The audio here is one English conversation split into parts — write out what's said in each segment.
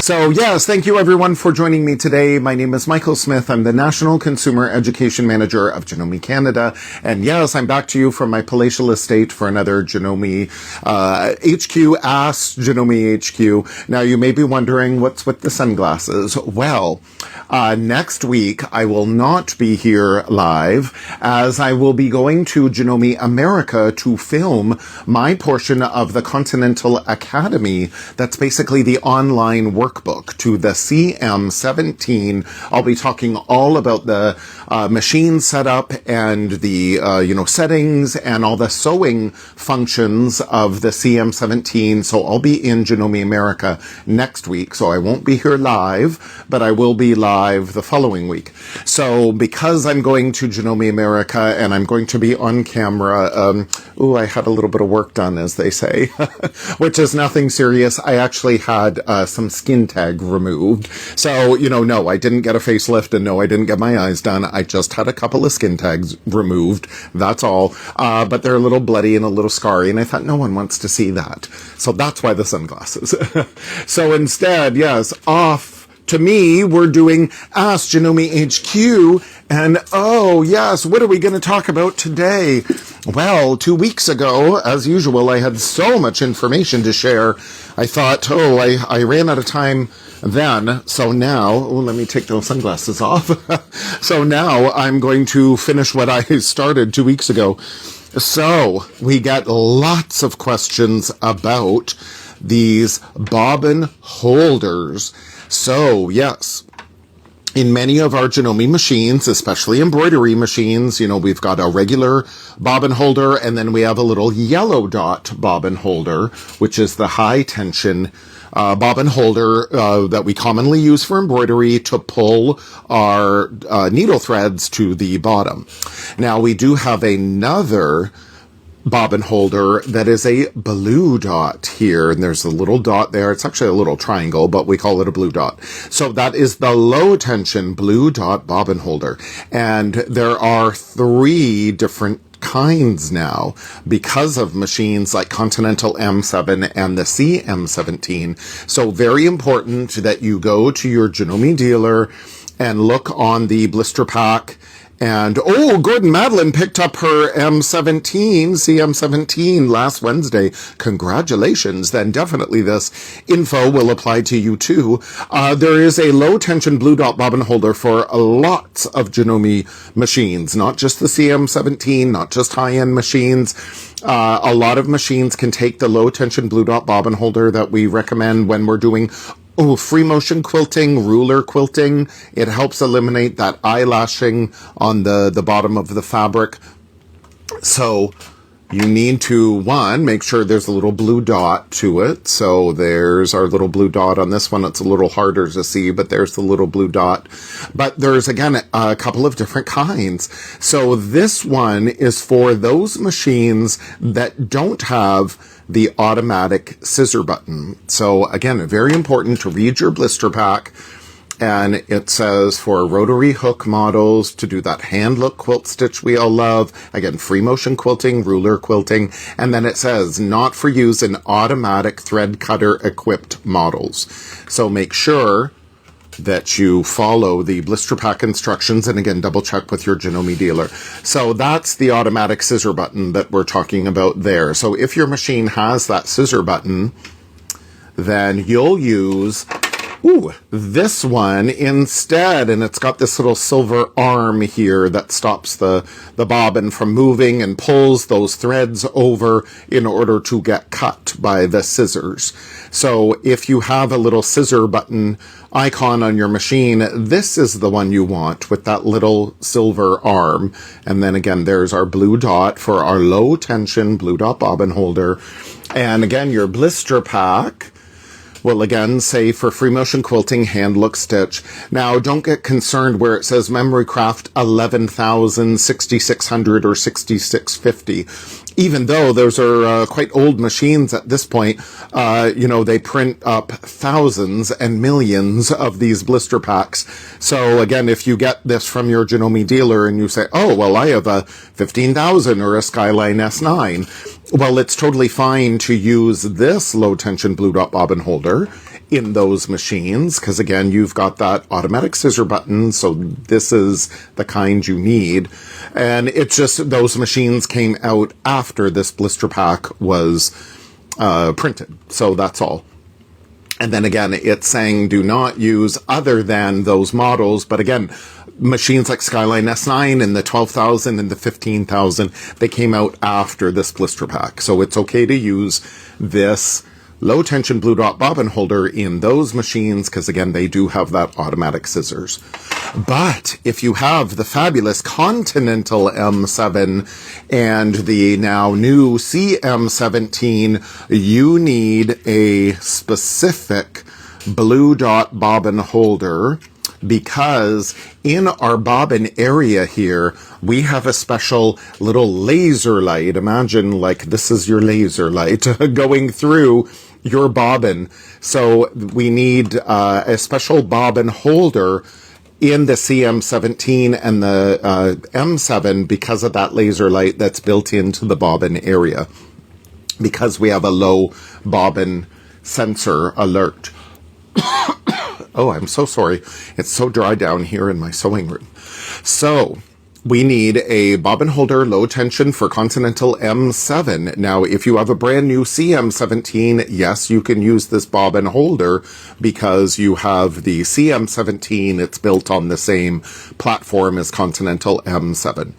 So yes, thank you everyone for joining me today. My name is Michael Smith. I'm the National Consumer Education Manager of Janome Canada. And yes, I'm back to you from my palatial estate for another Janome HQ, Ask Janome HQ. Now you may be wondering what's with the sunglasses. Well, next week I will not be here live, as I will be going to Janome America to film my portion of the Continental Academy. That's basically the online workbook to the CM17. I'll be talking all about the machine setup and the settings and all the sewing functions of the CM17. So I'll be in Janome America next week. So I won't be here live, but I will be live the following week. So because I'm going to Janome America and I'm going to be on camera, I had a little bit of work done, as they say, which is nothing serious. I actually had some skin tag removed. So, no, I didn't get a facelift, and no, I didn't get my eyes done. I just had a couple of skin tags removed. That's all. But they're a little bloody and a little scarry, and I thought no one wants to see that. So that's why the sunglasses. So instead, yes, off to me, we're doing Ask Janome HQ, and oh yes, what are we going to talk about today? Well, 2 weeks ago, as usual, I had so much information to share. I thought, I ran out of time then, so now, let me take those sunglasses off. So now I'm going to finish what I started 2 weeks ago. So we got lots of questions about these bobbin holders. So, yes, in many of our Janome machines, especially embroidery machines, we've got a regular bobbin holder, and then we have a little yellow dot bobbin holder, which is the high tension bobbin holder that we commonly use for embroidery to pull our needle threads to the bottom. Now, we do have another bobbin holder that is a blue dot here, and there's a little dot there. It's actually a little triangle, but we call it a blue dot. So that is the low tension blue dot bobbin holder, and there are 3 different kinds now because of machines like Continental M7 and the CM17. So very important that you go to your Janome dealer and look on the blister pack. And, Gordon Madeline picked up her CM17 last Wednesday. Congratulations. Then definitely this info will apply to you too. There is a low tension blue dot bobbin holder for lots of Janome machines, not just the CM17, not just high-end machines. A lot of machines can take the low tension blue dot bobbin holder that we recommend when we're doing free motion quilting, ruler quilting. It helps eliminate that eyelashing on the bottom of the fabric. So you need to, make sure there's a little blue dot to it. So there's our little blue dot on this one. It's a little harder to see, but there's the little blue dot. But there's, again, a couple of different kinds. So this one is for those machines that don't have the automatic scissor button. So again, very important to read your blister pack. And it says for rotary hook models to do that hand look quilt stitch we all love. Again, free motion quilting, ruler quilting. And then it says not for use in automatic thread cutter equipped models. So make sure that you follow the blister pack instructions, and again, double check with your Janome dealer. So that's the automatic scissor button that we're talking about there. So if your machine has that scissor button, then you'll use this one instead, and it's got this little silver arm here that stops the bobbin from moving and pulls those threads over in order to get cut by the scissors. So if you have a little scissor button icon on your machine, this is the one you want with that little silver arm. And then again, there's our blue dot for our low tension blue dot bobbin holder. And again, your blister pack will again say for free motion quilting, hand look stitch. Now, don't get concerned where it says memory craft 11,000, 6,600, or 6,650. Even though those are quite old machines at this point, they print up thousands and millions of these blister packs. So again, if you get this from your Janome dealer and you say, I have a 15,000 or a Skyline S9. Well, it's totally fine to use this low tension blue dot bobbin holder in those machines, because again, you've got that automatic scissor button, so this is the kind you need. And it's just those machines came out after this blister pack was printed, so that's all. And then again, it's saying do not use other than those models. But again, machines like Skyline S9 and the 12,000 and the 15,000, they came out after this blister pack. So it's okay to use this low tension blue dot bobbin holder in those machines, because again, they do have that automatic scissors. But if you have the fabulous Continental M7 and the now new CM17, you need a specific blue dot bobbin holder, because in our bobbin area here, we have a special little laser light. Imagine like this is your laser light going through your bobbin. So we need a special bobbin holder in the CM17 and the M7 because of that laser light that's built into the bobbin area, because we have a low bobbin sensor alert. Oh, I'm so sorry. It's so dry down here in my sewing room. So we need a bobbin holder, low tension, for Continental M7. Now, if you have a brand new CM17, yes, you can use this bobbin holder because you have the CM17. It's built on the same platform as Continental M7.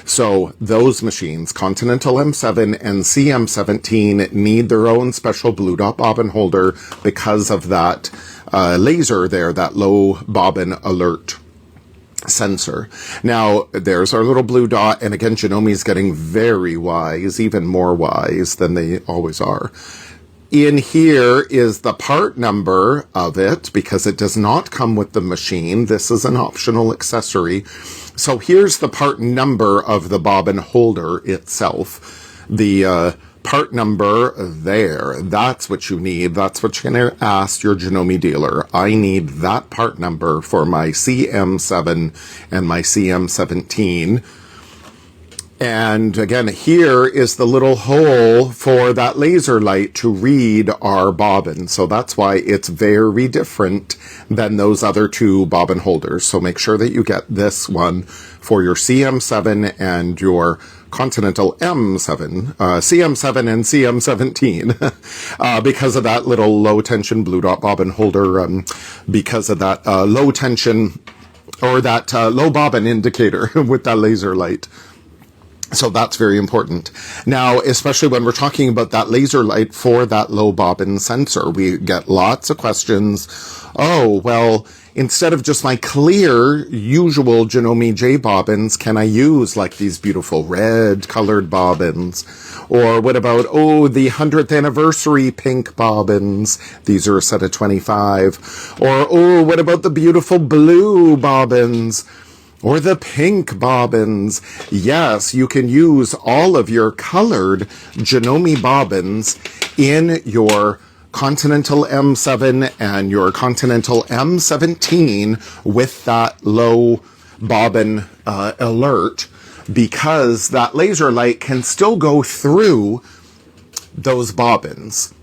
So those machines, Continental M7 and CM17, need their own special blue dot bobbin holder because of that laser there, that low bobbin alert sensor. Now, there's our little blue dot, and again, Janome's getting very wise, even more wise than they always are. In here is the part number of it, because it does not come with the machine. This is an optional accessory. So here's the part number of the bobbin holder itself. The part number there, that's what you need. That's what you're going to ask your Janome dealer. I need that part number for my CM7 and my CM17. And again, here is the little hole for that laser light to read our bobbin. So that's why it's very different than those other two bobbin holders. So make sure that you get this one for your CM7 and your Continental M7, CM7 and CM17, because of that little low tension blue dot bobbin holder, because of that low tension or that low bobbin indicator with that laser light. So that's very important. Now, especially when we're talking about that laser light for that low bobbin sensor, we get lots of questions. Oh, well, instead of just my clear, usual Janome J bobbins, can I use like these beautiful red colored bobbins? Or what about, oh, the 100th anniversary pink bobbins? These are a set of 25. Or, oh, what about the beautiful blue bobbins? Or the pink bobbins? Yes, you can use all of your colored Janome bobbins in your Continental M7 and your Continental M17 with that low bobbin alert, because that laser light can still go through those bobbins.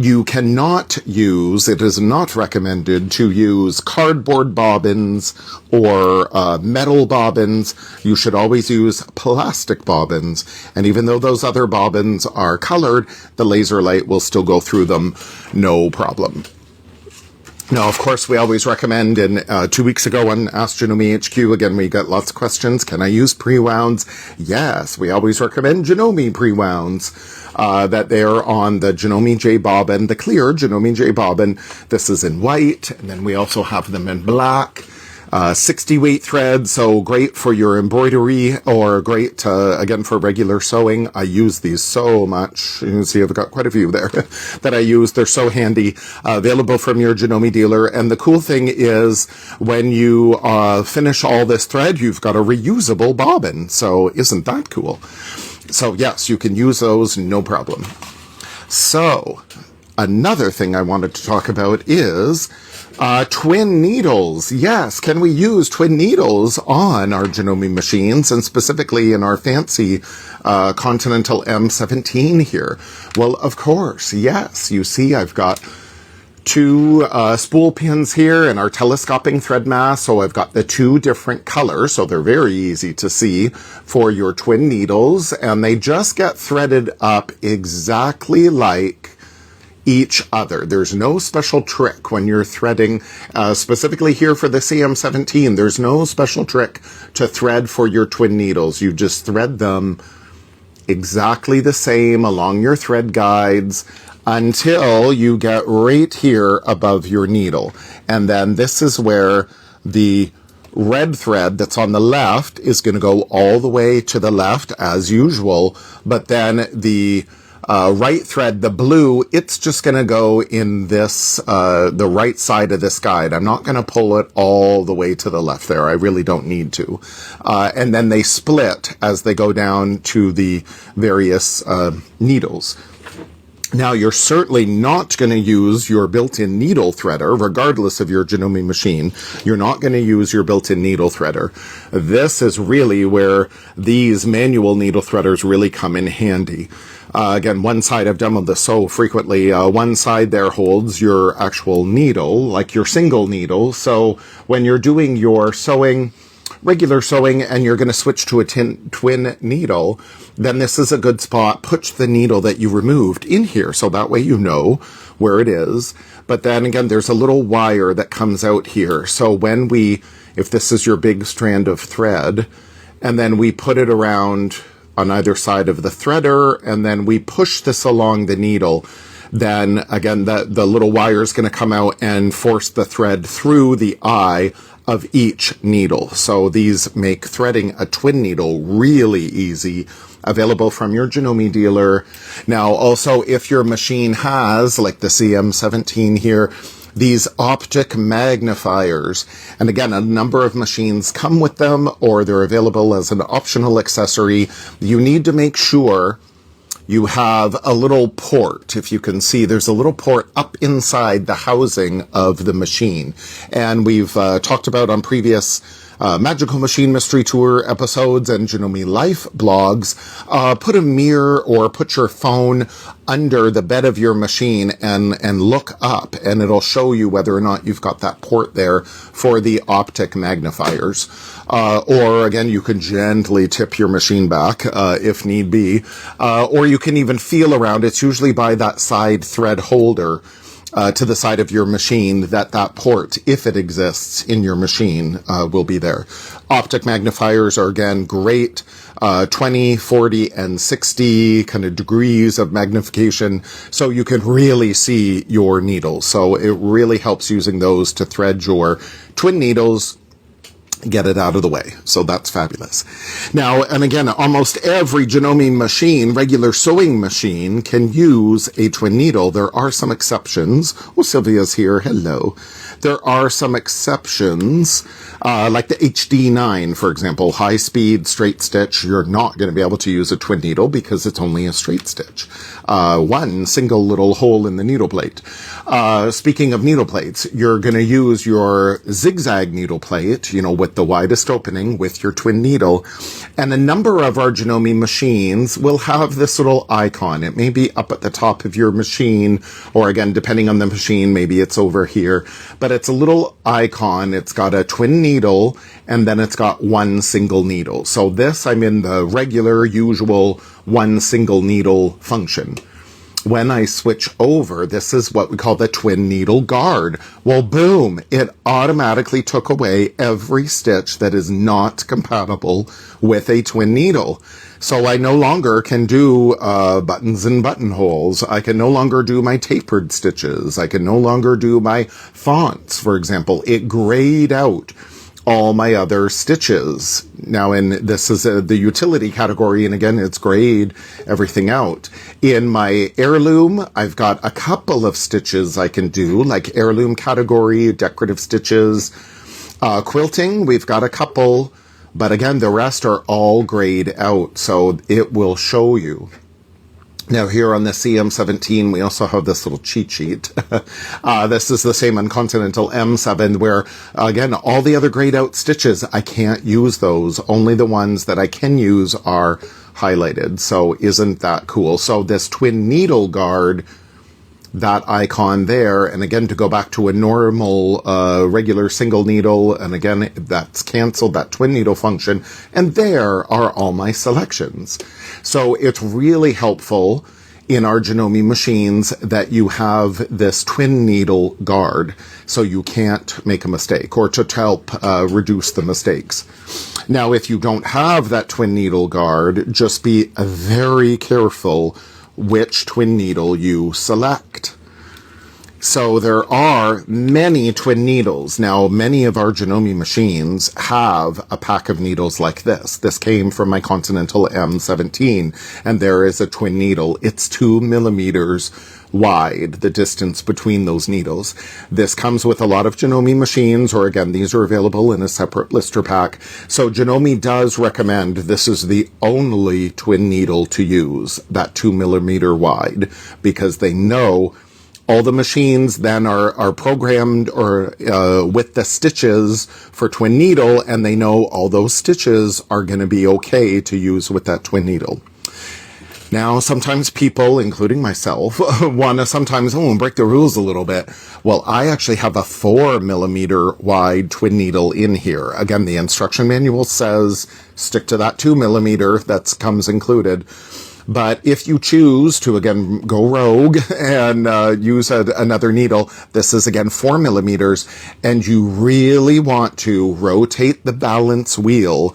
You cannot use, it is not recommended to use cardboard bobbins or metal bobbins. You should always use plastic bobbins. And even though those other bobbins are colored, the laser light will still go through them, no problem. Now, of course, we always recommend, and 2 weeks ago on Ask Janome HQ, again, we got lots of questions. Can I use pre-wounds? Yes, we always recommend Janome pre-wounds, that they're on the Janome J bobbin, the clear Janome J bobbin. This is in white, and then we also have them in black. 60 weight thread, so great for your embroidery, or great, again, for regular sewing. I use these so much. You can see I've got quite a few there that I use. They're so handy, available from your Janome dealer. And the cool thing is when you finish all this thread, you've got a reusable bobbin. So isn't that cool? So yes, you can use those, no problem. So another thing I wanted to talk about is twin needles. Yes, can we use twin needles on our Janome machines, and specifically in our fancy Continental M17 here? Well, of course, yes. You see, I've got two spool pins here and our telescoping thread mass. So I've got the two different colors, so they're very easy to see for your twin needles, and they just get threaded up exactly like each other. There's no special trick when you're threading, specifically here for the CM17. There's no special trick to thread for your twin needles. You just thread them exactly the same along your thread guides until you get right here above your needle. And then this is where the red thread that's on the left is going to go all the way to the left as usual, but then the right thread, the blue, it's just going to go in this, the right side of this guide. I'm not going to pull it all the way to the left there. I really don't need to. And then they split as they go down to the various needles. Now, you're certainly not going to use your built-in needle threader, regardless of your Janome machine. You're not going to use your built-in needle threader. This is really where these manual needle threaders really come in handy. Again, one side, I've demoed this so frequently, one side there holds your actual needle, like your single needle. So when you're doing your sewing, regular sewing, and you're going to switch to a twin needle, then this is a good spot. Put the needle that you removed in here, so that way you know where it is. But then again, there's a little wire that comes out here. So when if this is your big strand of thread, and then we put it around on either side of the threader, and then we push this along the needle, then again, the little wire is going to come out and force the thread through the eye of each needle. So these make threading a twin needle really easy, available from your Janome dealer. Now, also, if your machine has, like the CM17 here, these optic magnifiers, and again, a number of machines come with them, or they're available as an optional accessory, you need to make sure you have a little port. If you can see, there's a little port up inside the housing of the machine. And we've talked about on previous Magical Machine Mystery Tour episodes and Janome Life blogs, put a mirror or put your phone under the bed of your machine and look up, and it'll show you whether or not you've got that port there for the optic magnifiers. Or again, you can gently tip your machine back if need be, or you can even feel around. It's usually by that side thread holder to the side of your machine that port, if it exists in your machine, will be there. Optic magnifiers are, again, great. 20, 40, and 60 kind of degrees of magnification, so you can really see your needles. So it really helps using those to thread your twin needles, get it out of the way. So that's fabulous. Now, and again, almost every Janome machine, regular sewing machine, can use a twin needle. There are some exceptions. Oh, Sylvia's here. Hello. There are some exceptions, like the HD9, for example, high-speed straight stitch. You're not going to be able to use a twin needle because it's only a straight stitch. One single little hole in the needle plate. Speaking of needle plates, you're going to use your zigzag needle plate, with the widest opening with your twin needle. And a number of our Janome machines will have this little icon. It may be up at the top of your machine, or again, depending on the machine, maybe it's over here. But it's a little icon. It's got a twin needle, and then it's got one single needle. So this, I'm in the regular, usual one single needle function. When I switch over, this is what we call the twin needle guard. Well, boom, it automatically took away every stitch that is not compatible with a twin needle. So I no longer can do buttons and buttonholes. I can no longer do my tapered stitches. I can no longer do my fonts, for example. It grayed out all my other stitches. Now, this is the utility category, and again, it's grayed everything out. In my heirloom, I've got a couple of stitches I can do, like heirloom category, decorative stitches. Quilting, we've got a couple, but again, the rest are all grayed out, so it will show you. Now, here on the CM17, we also have this little cheat sheet. This is the same on Continental M7, where, again, all the other grayed out stitches, I can't use those. Only the ones that I can use are highlighted. So isn't that cool? So this twin needle guard that icon there. And again, to go back to a normal, regular single needle. And again, that's canceled, that twin needle function. And there are all my selections. So it's really helpful in our Janome machines that you have this twin needle guard so you can't make a mistake, or to help reduce the mistakes. Now, if you don't have that twin needle guard, just be very careful which twin needle you select. So there are many twin needles. Now, many of our Janome machines have a pack of needles like this. This came from my Continental M17, and there is a twin needle. It's 2 millimeters wide, the distance between those needles. This comes with a lot of Janome machines, or again, these are available in a separate blister pack. So Janome does recommend this is the only twin needle to use, that 2 millimeter wide, because they know all the machines then are programmed or with the stitches for twin needle, and they know all those stitches are going to be okay to use with that twin needle. Now, sometimes people, including myself, want to sometimes break the rules a little bit. Well, I actually have a 4 millimeter wide twin needle in here. Again, the instruction manual says stick to that 2 millimeter, that comes included. But if you choose to, again, go rogue and use another needle, this is, again, 4 millimeters, and you really want to rotate the balance wheel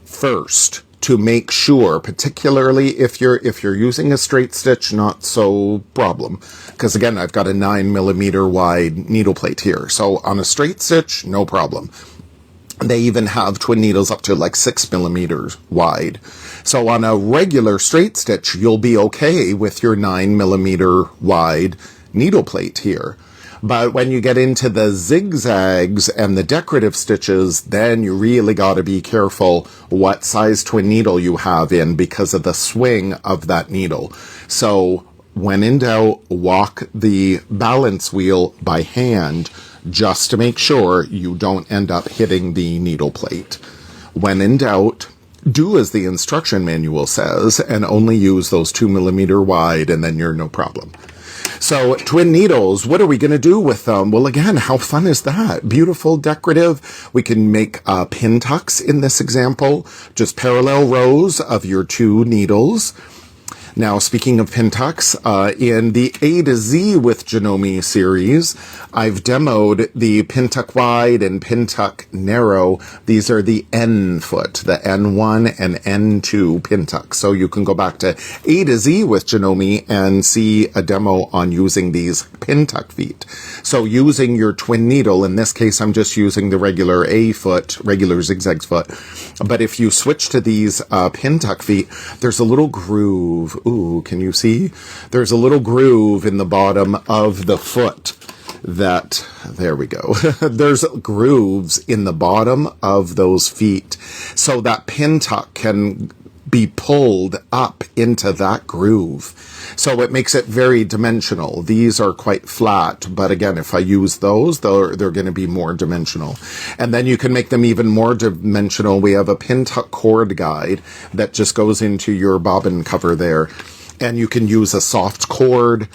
first to make sure, particularly if you're using a straight stitch, not so problem. Because, again, I've got a 9 millimeter wide needle plate here. So on a straight stitch, no problem. They even have twin needles up to like 6 millimeters wide. So on a regular straight stitch, you'll be okay with your 9 millimeter wide needle plate here. But when you get into the zigzags and the decorative stitches, then you really got to be careful what size twin needle you have in because of the swing of that needle. So when in doubt, walk the balance wheel by hand just to make sure you don't end up hitting the needle plate. When in doubt, do as the instruction manual says and only use those 2 millimeter wide, and then you're no problem. So twin needles, what are we going to do with them? Well, again, how fun is that? Beautiful, decorative. We can make pin tucks in this example, just parallel rows of your 2 needles. Now, speaking of pin tucks, in the A to Z with Janome series, I've demoed the pin tuck wide and pin tuck narrow. These are the N foot, the N1 and N2 pin tucks. So you can go back to A to Z with Janome and see a demo on using these pin tuck feet. So using your twin needle, in this case, I'm just using the regular A foot, regular zigzag foot. But if you switch to these pin tuck feet, there's a little groove. Ooh, can you see? There's a little groove in the bottom of the foot there we go. There's grooves in the bottom of those feet. So that pin tuck can be pulled up into that groove. So it makes it very dimensional. These are quite flat, but again, if I use those, they're going to be more dimensional. And then you can make them even more dimensional. We have a pin tuck cord guide that just goes into your bobbin cover there. And you can use a soft cord,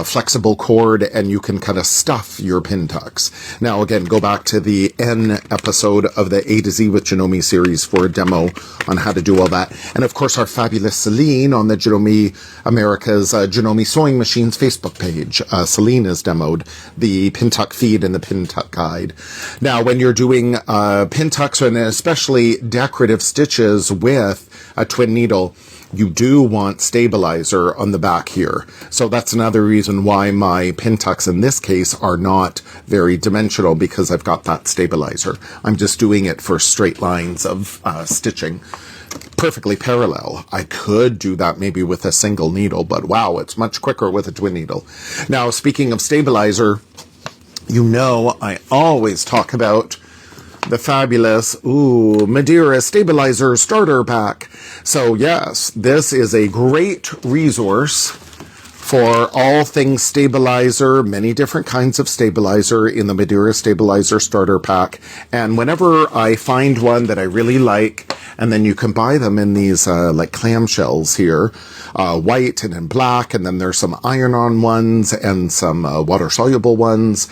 flexible cord, and you can kind of stuff your pin tucks. Now, again, go back to the N episode of the A to Z with Janome series for a demo on how to do all that. And, of course, our fabulous Celine on the Janome America's Janome Sewing Machines Facebook page. Celine has demoed the pin tuck feed and the pin tuck guide. Now, when you're doing pin tucks and especially decorative stitches with a twin needle, you do want stabilizer on the back here. So that's another reason why my pin tucks in this case are not very dimensional, because I've got that stabilizer. I'm just doing it for straight lines of stitching. Perfectly parallel. I could do that maybe with a single needle, but wow, it's much quicker with a twin needle. Now, speaking of stabilizer, you know I always talk about the fabulous, Madeira Stabilizer Starter Pack. So yes, this is a great resource for all things stabilizer, many different kinds of stabilizer in the Madeira Stabilizer Starter Pack. And whenever I find one that I really like And then you can buy them in these like clamshells here, white and in black, and then there's some iron-on ones and some water-soluble ones.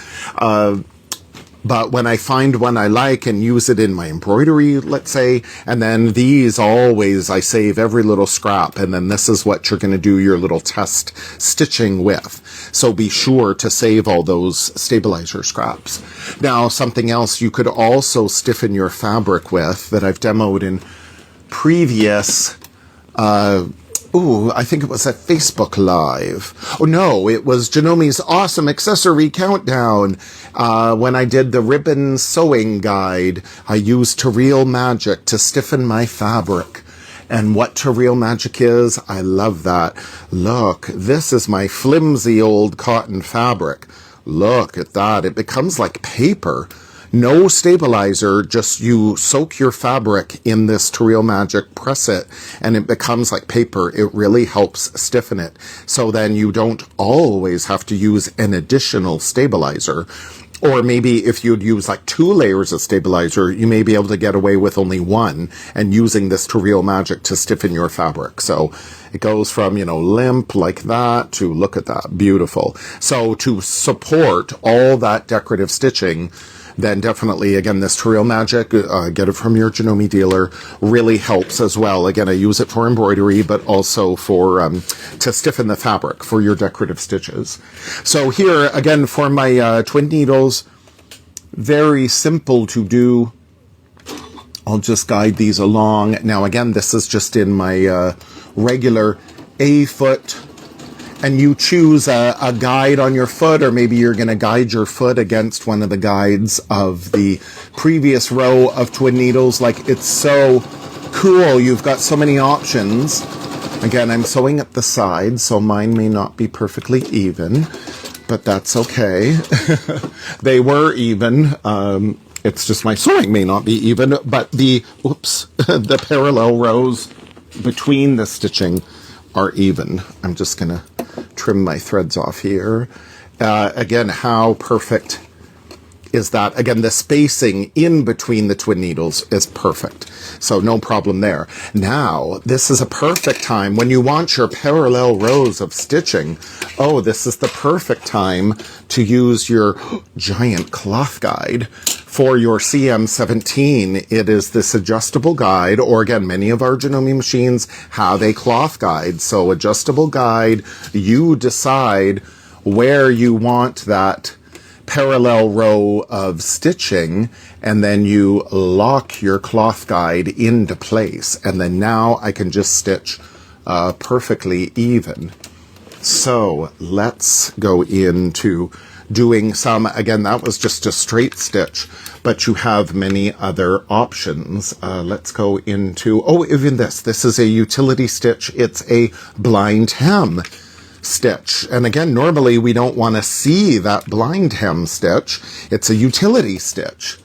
But when I find one I like and use it in my embroidery, let's say, and then these always, I save every little scrap, and then this is what you're going to do your little test stitching with. So be sure to save all those stabilizer scraps. Now, something else you could also stiffen your fabric with that I've demoed in previous I think it was at Facebook Live. Oh, no, it was Janome's Awesome Accessory Countdown. When I did the ribbon sewing guide, I used Real Magic to stiffen my fabric. And what Real Magic is, I love that. Look, this is my flimsy old cotton fabric. Look at that. It becomes like paper. No stabilizer, just you soak your fabric in this Real Magic, press it, and it becomes like paper. It really helps stiffen it. So then you don't always have to use an additional stabilizer. Or maybe if you'd use like 2 layers of stabilizer, you may be able to get away with only 1 and using this Real Magic to stiffen your fabric. So it goes from, limp like that to look at that, beautiful. So to support all that decorative stitching, then definitely, again, this Real Magic, get it from your Janome dealer, really helps as well. Again, I use it for embroidery, but also for to stiffen the fabric for your decorative stitches. So here, again, for my twin needles, very simple to do. I'll just guide these along. Now, again, this is just in my regular A-foot, and you choose a guide on your foot, or maybe you're going to guide your foot against one of the guides of the previous row of twin needles. Like, it's so cool. You've got so many options. Again, I'm sewing at the side, so mine may not be perfectly even, but that's okay. They were even. It's just my sewing may not be even, but the parallel rows between the stitching are even. I'm just going to trim my threads off here. Again, how perfect is that? Again, the spacing in between the twin needles is perfect. So no problem there. Now, this is a perfect time when you want your parallel rows of stitching. Oh, this is the perfect time to use your giant cloth guide for your CM17. It is this adjustable guide, or again, many of our Janome machines have a cloth guide. So adjustable guide, you decide where you want that parallel row of stitching, and then you lock your cloth guide into place. And then now I can just stitch perfectly even. So let's go into doing some, again, that was just a straight stitch, but you have many other options. Let's go into, even this is a utility stitch. It's a blind hem stitch. And again, normally we don't want to see that blind hem stitch. It's a utility stitch,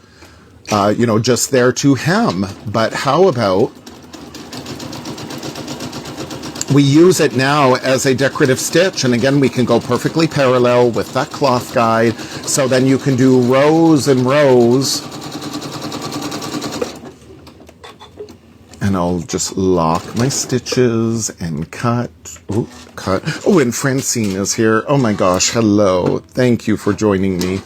just there to hem. But how about we use it now as a decorative stitch? And again, we can go perfectly parallel with that cloth guide. So then you can do rows and rows. And I'll just lock my stitches and cut. Oh, and Francine is here. Oh my gosh, hello. Thank you for joining me.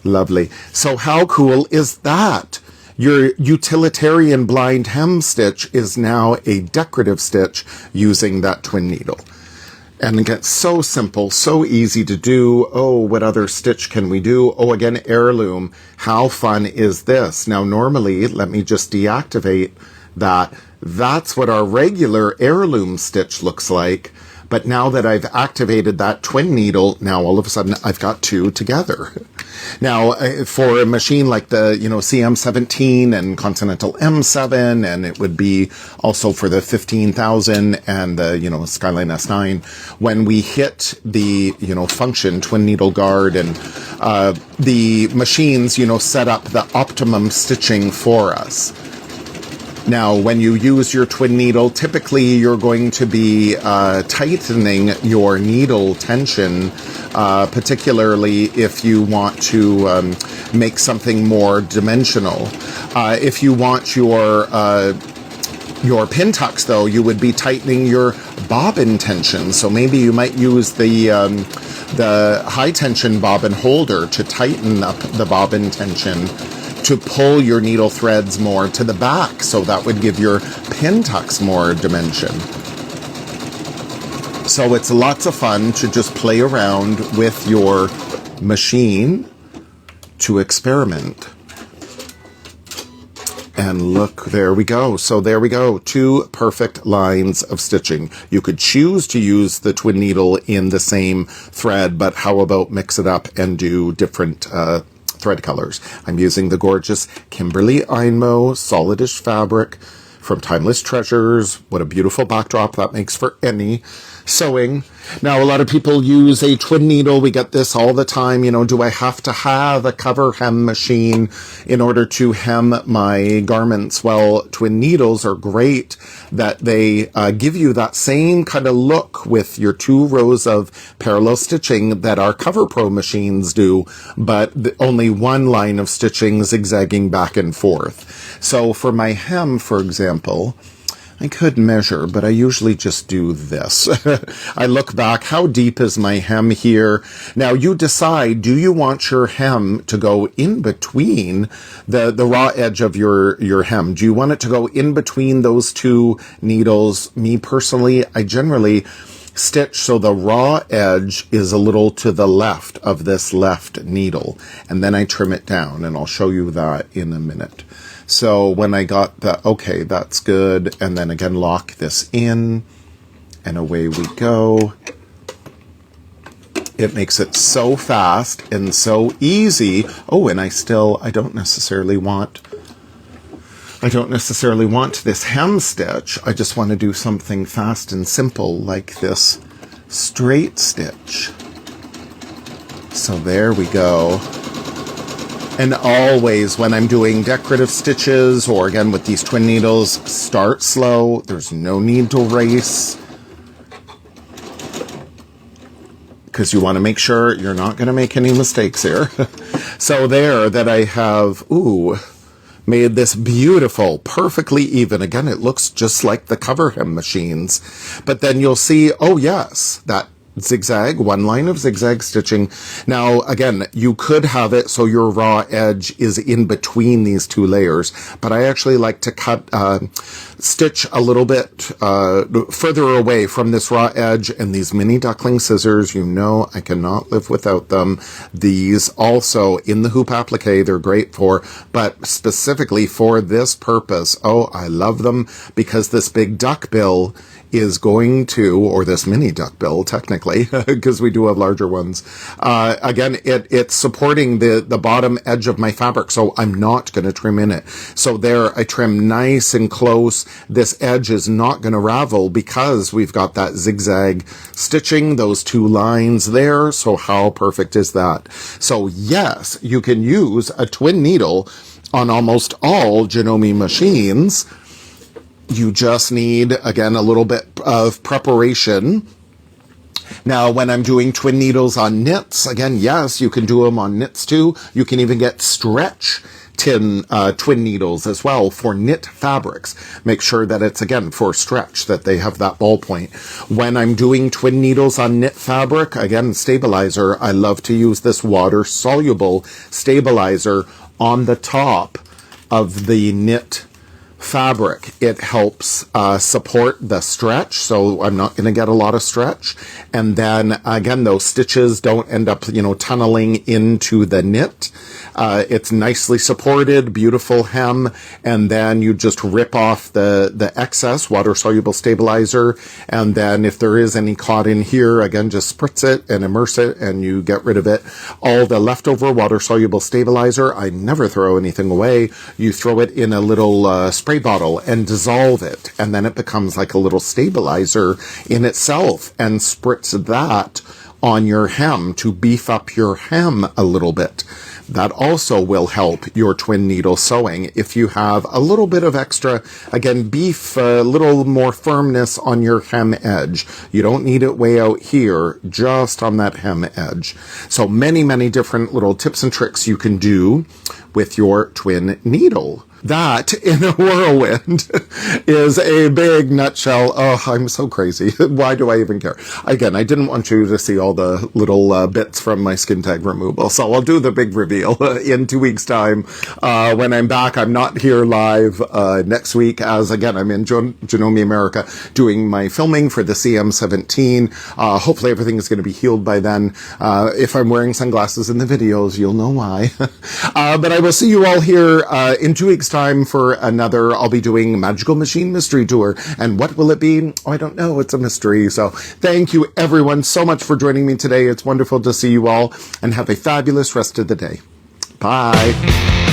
Lovely. So how cool is that? Your utilitarian blind hem stitch is now a decorative stitch using that twin needle. And again, so simple, so easy to do. Oh, what other stitch can we do? Oh, again, heirloom. How fun is this? Now, normally, let me just deactivate that. That's what our regular heirloom stitch looks like. But now that I've activated that twin needle, now all of a sudden I've got 2 together. Now, for a machine like the, CM17 and Continental M7, and it would be also for the 15,000 and the, Skyline S9, when we hit the, function, twin needle guard, and the machines, set up the optimum stitching for us. Now, when you use your twin needle, typically you're going to be tightening your needle tension, particularly if you want to make something more dimensional. If you want your your pin tucks, though, you would be tightening your bobbin tension. So maybe you might use the high tension bobbin holder to tighten up the bobbin tension to pull your needle threads more to the back. So that would give your pin tucks more dimension. So it's lots of fun to just play around with your machine to experiment. And look, there we go. So there we go. 2 perfect lines of stitching. You could choose to use the twin needle in the same thread, but how about mix it up and do different thread colors? I'm using the gorgeous Kimberly Einmo solidish fabric from Timeless Treasures. What a beautiful backdrop that makes for any sewing. Now, a lot of people use a twin needle. We get this all the time. You know, do I have to have a cover hem machine in order to hem my garments? Well, twin needles are great that they give you that same kind of look with your 2 rows of parallel stitching that our Cover Pro machines do, but only 1 line of stitching zigzagging back and forth. So for my hem, for example, I could measure, but I usually just do this. I look back, how deep is my hem here? Now you decide, do you want your hem to go in between the raw edge of your hem? Do you want it to go in between those 2 needles? Me personally, I generally stitch so the raw edge is a little to the left of this left needle, and then I trim it down, and I'll show you that in a minute. So when I got that, okay, that's good. And then again, lock this in and away we go. It makes it so fast and so easy. Oh, and I don't necessarily want this hem stitch. I just want to do something fast and simple like this straight stitch. So there we go. And always when I'm doing decorative stitches, or again with these twin needles, start slow. There's no need to race, because you want to make sure you're not going to make any mistakes here. So there that I have, made this beautiful, perfectly even. Again, it looks just like the cover hem machines. But then you'll see, oh yes, that zigzag, 1 line of zigzag stitching. Now, again, you could have it so your raw edge is in between these 2 layers, but I actually like to stitch a little bit further away from this raw edge, and these mini duckling scissors, you know, I cannot live without them. These also in the hoop applique, they're great for, but specifically for this purpose, I love them, because this big duck bill is going to, or this mini duck bill technically, because we do have larger ones. Again, it's supporting the bottom edge of my fabric, so I'm not going to trim in it. So there, I trim nice and close. This edge is not going to ravel because we've got that zigzag stitching, those 2 lines there. So how perfect is that? So yes, you can use a twin needle on almost all Janome machines. You just need, again, a little bit of preparation. Now, when I'm doing twin needles on knits, again, yes, you can do them on knits too. You can even get stretch twin needles as well for knit fabrics. Make sure that it's, again, for stretch, that they have that ball point. When I'm doing twin needles on knit fabric, again, stabilizer, I love to use this water-soluble stabilizer on the top of the knit fabric. It helps support the stretch, so I'm not going to get a lot of stretch. And then again, those stitches don't end up, tunneling into the knit. It's nicely supported, beautiful hem, and then you just rip off the excess water-soluble stabilizer, and then if there is any caught in here, again, just spritz it and immerse it, and you get rid of it. All the leftover water-soluble stabilizer, I never throw anything away. You throw it in a little spray bottle and dissolve it, and then it becomes like a little stabilizer in itself, and spritz that on your hem to beef up your hem a little bit. That also will help your twin needle sewing. If you have a little bit of extra, again, beef a little more firmness on your hem edge. You don't need it way out here, just on that hem edge. So many, many different little tips and tricks you can do with your twin needle. that in a whirlwind is a big nutshell. Oh, I'm so crazy. Why do I even care? Again, I didn't want you to see all the little bits from my skin tag removal, so I'll do the big reveal in 2 weeks' time when I'm back. I'm not here live next week, as again, I'm in Janome, America, doing my filming for the CM17. Hopefully everything is going to be healed by then. If I'm wearing sunglasses in the videos, you'll know why. But I will see you all here in 2 weeks' time for another. I'll be doing Magical Machine Mystery Tour. And what will it be? Oh, I don't know. It's a mystery. So thank you, everyone, so much for joining me today. It's wonderful to see you all, and have a fabulous rest of the day. Bye.